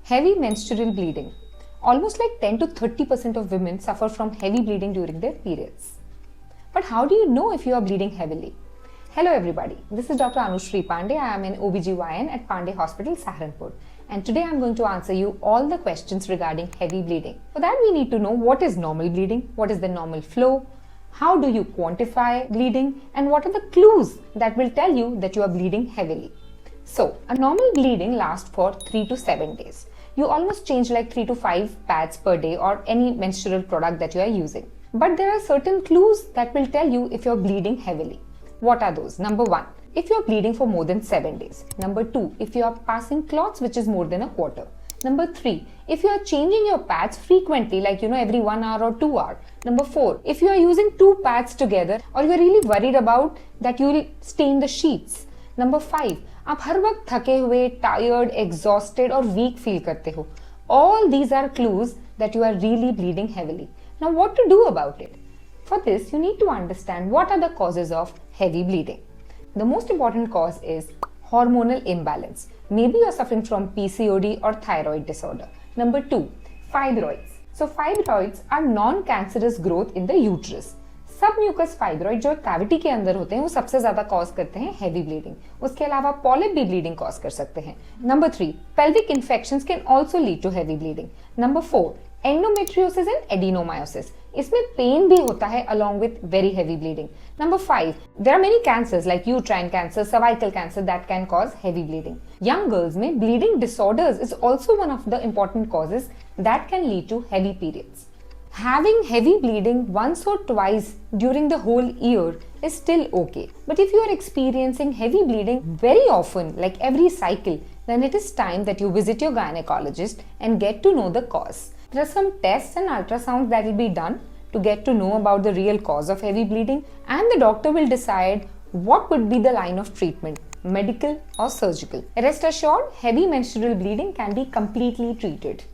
Heavy menstrual bleeding. Almost like 10 to 30% of women suffer from heavy bleeding during their periods. But how do you know if you are bleeding heavily? Hello everybody, this is Dr. Anushri Pandey. I am an OBGYN at Pandey Hospital, Saharanpur. And today I am going to answer you all the questions regarding heavy bleeding. For that we need to know what is normal bleeding, what is the normal flow, how do you quantify bleeding, and what are the clues that will tell you that you are bleeding heavily. So, a normal bleeding lasts for 3 to 7 days. You almost change like 3 to 5 pads per day or any menstrual product that you are using. But there are certain clues that will tell you if you're bleeding heavily. What are those? Number 1, if you're bleeding for more than 7 days. Number 2, if you are passing clots which is more than a quarter. Number 3, if you are changing your pads frequently, like every 1 hour or 2 hours. Number 4, if you are using 2 pads together or you are really worried about that you will stain the sheets. Number 5, आप हर वक्त थके हुए, tired, exhausted और weak feel करते हो. All these are clues that you are really bleeding heavily. Now what to do about it? For this, you need to understand what are the causes of heavy bleeding. The most important cause is hormonal imbalance. Maybe you are suffering from PCOD or thyroid disorder. Number 2, fibroids. So fibroids are non-cancerous growth in the uterus. Submucous fibroid जो cavity के अंदर होते हैं वो सबसे ज्यादा cause करते हैं हेवी ब्लीडिंग. उसके अलावा पॉलिप भी ब्लीडिंग कॉज कर सकते हैं. Number 3, pelvic infections can also lead to heavy bleeding. Number 4, endometriosis and adenomyosis. इसमें पेन भी होता है along with very heavy bleeding. Number 5, there are many cancers like uterine cancer, cervical cancer that can cause heavy bleeding. Young girls में bleeding disorders is also one of the important causes that can lead to heavy periods. Having heavy bleeding once or twice during the whole year is still okay. But if you are experiencing heavy bleeding very often, like every cycle, then it is time that you visit your gynecologist and get to know the cause. There are some tests and ultrasounds that will be done to get to know about the real cause of heavy bleeding, and the doctor will decide what would be the line of treatment, medical or surgical. Rest assured, heavy menstrual bleeding can be completely treated.